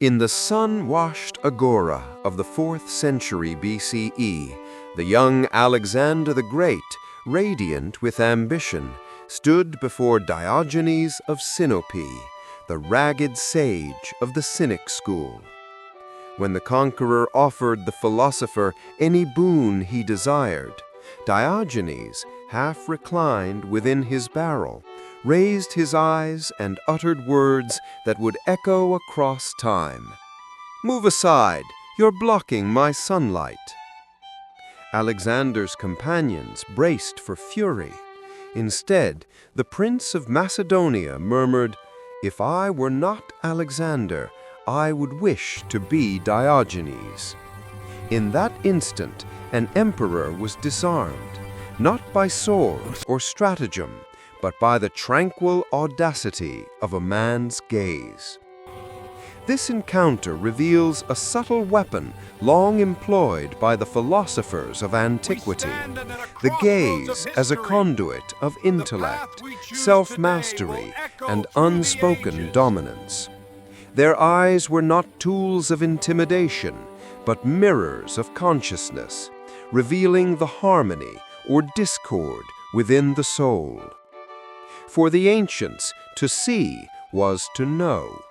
In the sun-washed agora of the 4th century BCE, the young Alexander the Great, radiant with ambition, stood before Diogenes of Sinope, the ragged sage of the Cynic school. When the conqueror offered the philosopher any boon he desired, Diogenes, half reclined within his barrel, raised his eyes and uttered words that would echo across time. "Move aside, you're blocking my sunlight." Alexander's companions braced for fury. Instead, the Prince of Macedonia murmured, "If I were not Alexander, I would wish to be Diogenes." In that instant, an emperor was disarmed, not by sword or stratagem, but by the tranquil audacity of a man's gaze. This encounter reveals a subtle weapon long employed by the philosophers of antiquity, the gaze as a conduit of intellect, self-mastery, and unspoken dominance. Their eyes were not tools of intimidation, but mirrors of consciousness, revealing the harmony or discord within the soul. For the ancients, to see was to know.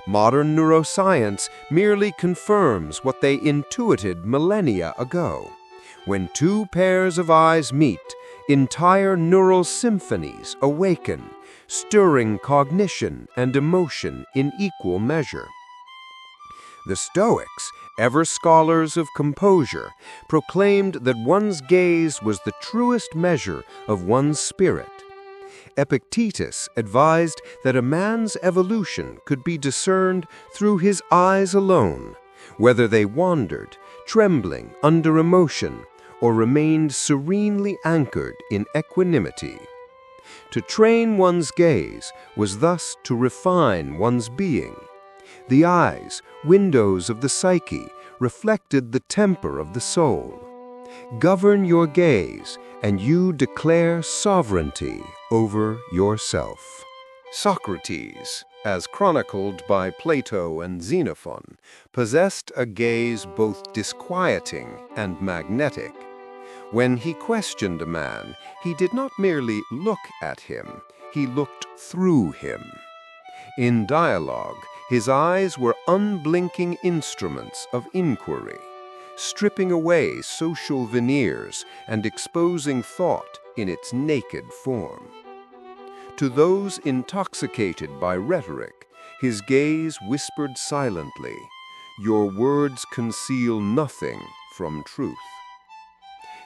Modern neuroscience merely confirms what they intuited millennia ago. When two pairs of eyes meet, entire neural symphonies awaken, stirring cognition and emotion in equal measure. The Stoics, ever scholars of composure, proclaimed that one's gaze was the truest measure of one's spirit. Epictetus advised that a man's evolution could be discerned through his eyes alone, whether they wandered, trembling under emotion, or remained serenely anchored in equanimity. To train one's gaze was thus to refine one's being. The eyes, windows of the psyche, reflected the temper of the soul. Govern your gaze, and you declare sovereignty over yourself. Socrates, as chronicled by Plato and Xenophon, possessed a gaze both disquieting and magnetic. When he questioned a man, he did not merely look at him, he looked through him. In dialogue, his eyes were unblinking instruments of inquiry, stripping away social veneers and exposing thought in its naked form. To those intoxicated by rhetoric, his gaze whispered silently, "Your words conceal nothing from truth."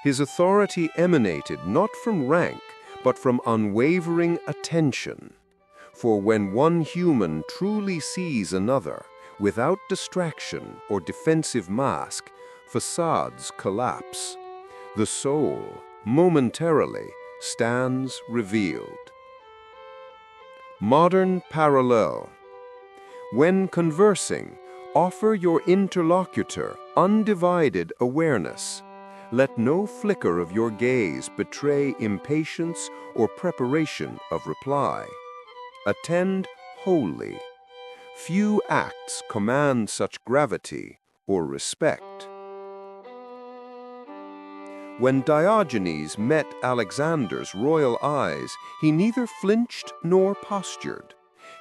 His authority emanated not from rank, but from unwavering attention. For when one human truly sees another, without distraction or defensive mask, facades collapse. The soul, momentarily, stands revealed. Modern parallel. When conversing, offer your interlocutor undivided awareness. Let no flicker of your gaze betray impatience or preparation of reply. Attend wholly. Few acts command such gravity or respect. When Diogenes met Alexander's royal eyes, he neither flinched nor postured.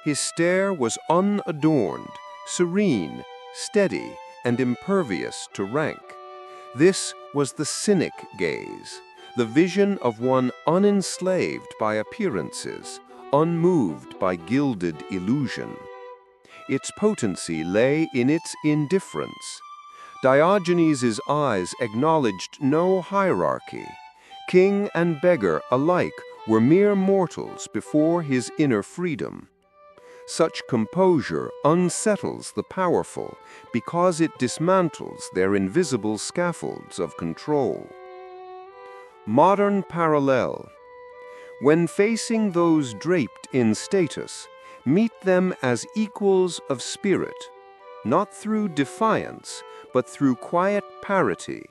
His stare was unadorned, serene, steady, and impervious to rank. This was the Cynic gaze, the vision of one unenslaved by appearances, unmoved by gilded illusion. Its potency lay in its indifference. Diogenes's eyes acknowledged no hierarchy. King and beggar alike were mere mortals before his inner freedom. Such composure unsettles the powerful because it dismantles their invisible scaffolds of control. Modern parallel. When facing those draped in status, meet them as equals of spirit, not through defiance, but through quiet parity.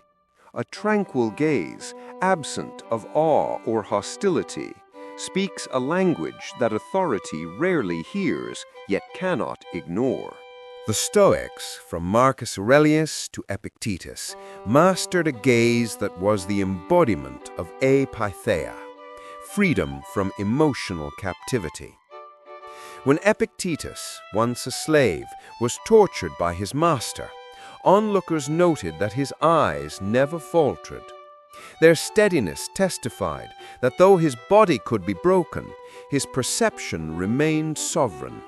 A tranquil gaze, absent of awe or hostility, speaks a language that authority rarely hears, yet cannot ignore. The Stoics, from Marcus Aurelius to Epictetus, mastered a gaze that was the embodiment of apeitheia, freedom from emotional captivity. When Epictetus, once a slave, was tortured by his master, onlookers noted that his eyes never faltered. Their steadiness testified that though his body could be broken, his perception remained sovereign.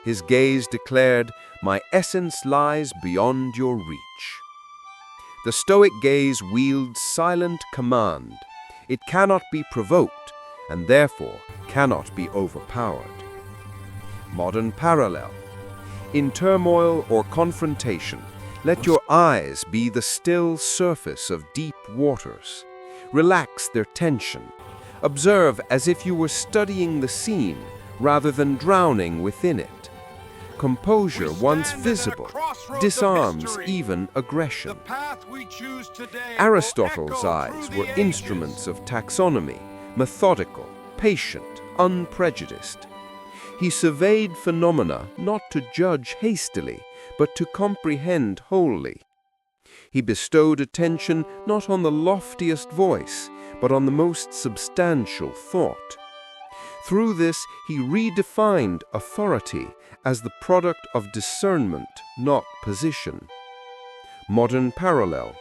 His gaze declared, "My essence lies beyond your reach." The Stoic gaze wields silent command. It cannot be provoked, and therefore cannot be overpowered. Modern parallel. In turmoil or confrontation, let your eyes be the still surface of deep waters. Relax their tension. Observe as if you were studying the scene rather than drowning within it. Composure, once visible, disarms even aggression. Aristotle's eyes were instruments of taxonomy, methodical, patient, unprejudiced. He surveyed phenomena not to judge hastily, but to comprehend wholly. He bestowed attention not on the loftiest voice, but on the most substantial thought. Through this, he redefined authority as the product of discernment, not position. Modern parallel.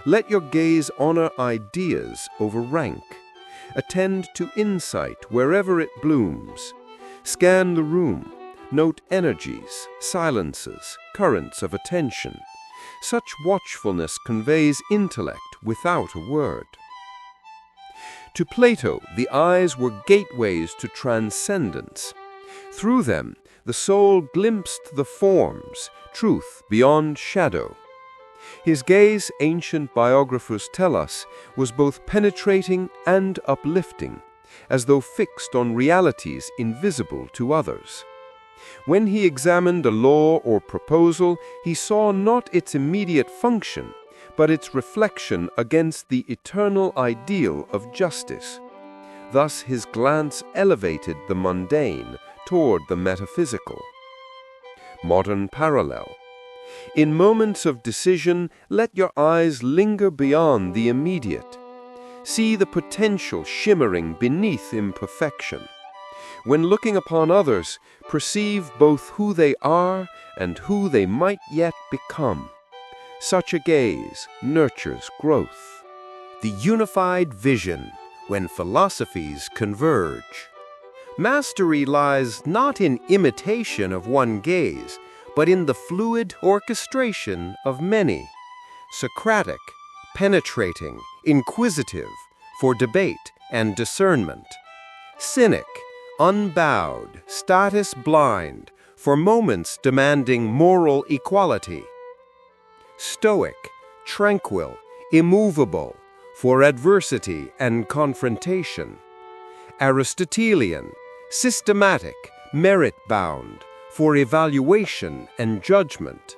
Let your gaze honor ideas over rank. Attend to insight wherever it blooms. Scan the room. Note energies, silences, currents of attention. Such watchfulness conveys intellect without a word. To Plato, the eyes were gateways to transcendence. Through them, the soul glimpsed the forms, truth beyond shadow. His gaze, ancient biographers tell us, was both penetrating and uplifting, as though fixed on realities invisible to others. When he examined a law or proposal, he saw not its immediate function, but its reflection against the eternal ideal of justice. Thus his glance elevated the mundane toward the metaphysical. Modern parallel. In moments of decision, let your eyes linger beyond the immediate. See the potential shimmering beneath imperfection. When looking upon others, perceive both who they are and who they might yet become. Such a gaze nurtures growth. The unified vision, when philosophies converge. Mastery lies not in imitation of one gaze, but in the fluid orchestration of many. Socratic, penetrating, inquisitive, for debate and discernment. Cynic, unbowed, status blind, for moments demanding moral equality. Stoic, tranquil, immovable, for adversity and confrontation. Aristotelian, systematic, merit-bound, for evaluation and judgment.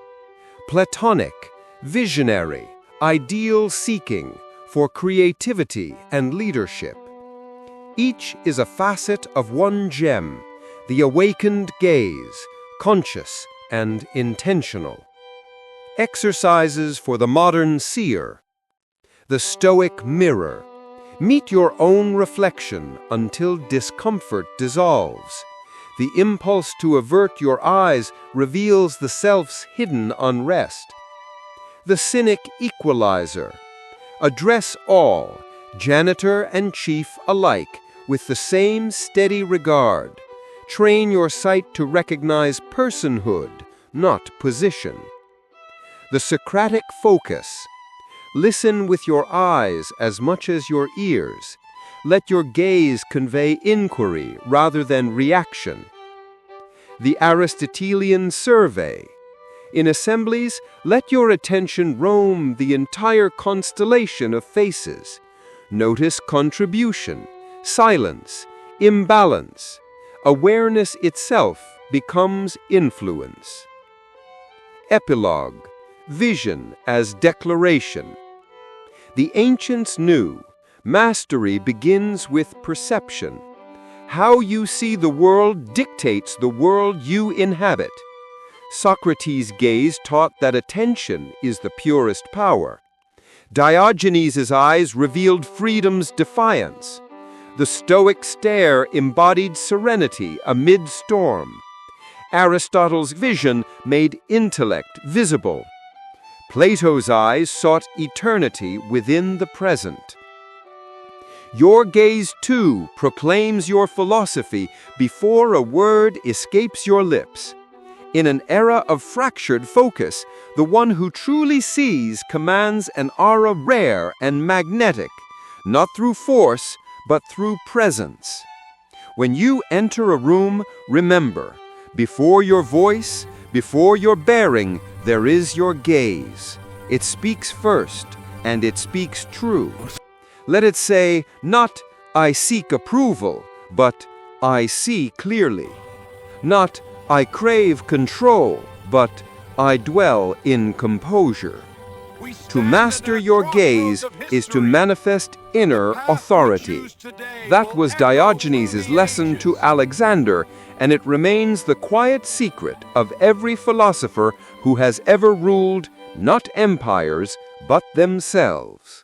Platonic, visionary, ideal-seeking, for creativity and leadership. Each is a facet of one gem, the awakened gaze, conscious and intentional. Exercises for the modern seer. The Stoic mirror. Meet your own reflection until discomfort dissolves. The impulse to avert your eyes reveals the self's hidden unrest. The Cynic equalizer. Address all, janitor and chief alike, with the same steady regard. Train your sight to recognize personhood, not position. The Socratic focus. Listen with your eyes as much as your ears. Let your gaze convey inquiry rather than reaction. The Aristotelian survey. In assemblies, let your attention roam the entire constellation of faces. Notice contribution, silence, imbalance. Awareness itself becomes influence. Epilogue. Vision as declaration. The ancients knew mastery begins with perception. How you see the world dictates the world you inhabit. Socrates' gaze taught that attention is the purest power. Diogenes' eyes revealed freedom's defiance. The Stoic stare embodied serenity amid storm. Aristotle's vision made intellect visible. Plato's eyes sought eternity within the present. Your gaze, too, proclaims your philosophy before a word escapes your lips. In an era of fractured focus, the one who truly sees commands an aura rare and magnetic, not through force, but through presence. When you enter a room, remember, before your voice, before your bearing, there is your gaze. It speaks first, and it speaks true. Let it say, not, I seek approval, but I see clearly. Not, I crave control, but I dwell in composure. To master your gaze is to manifest inner authority. That was Diogenes' lesson to Alexander, and it remains the quiet secret of every philosopher who has ever ruled not empires, but themselves.